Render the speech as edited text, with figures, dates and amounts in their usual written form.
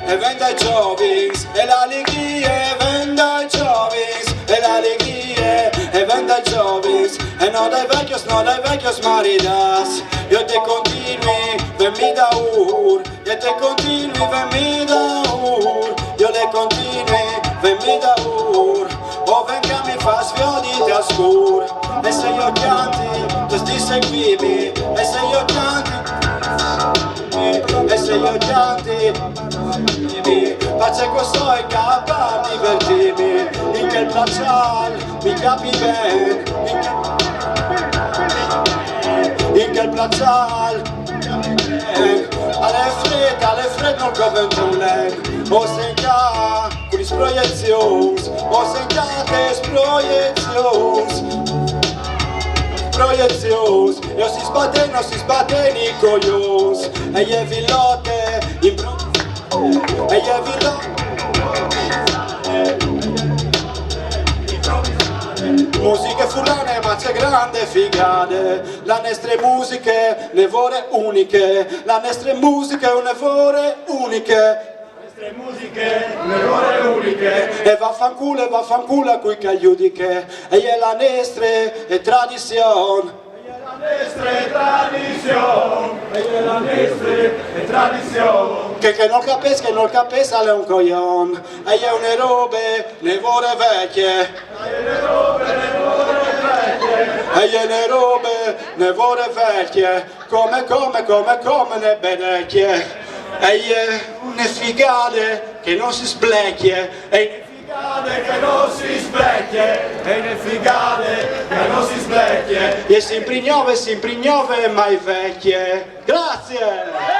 e vende ai giovins e l'allegria, vende ai giovins e l'allegria, e vende ai giovins e no dai vecchios maridas. Io te continui, vemmi da ur, io te continui, vemmi da ur, io le continui, vemmi da ur, o venga mi fa sfiodi te ascur, e se io canti, tu sti seguimi, e se io canti, e se io canti, faccio questo e capa divertirmi, in quel placial, mi capi ben, in quel placial, alle fred non covento un len, o senca, con is proiezions, o senca tes proiezions, io si sbatte ni coglions, e je villote, e je villote, musiche furlane ma c'è grande figade, la nostre musiche ne vore uniche, la nostre musiche ne vore uniche, e vaffanculo a cui cagliudiche, e è la nostra tradizione, che non capisca è un coglion, e è une robe ne vore vecchie, e le robe ne vore vecchie, come ne bedecchie, e une figade che non si splecchie, e figade che non si specchie, e ne figade che non si specchie, e si imprignove mai vecchie. Grazie!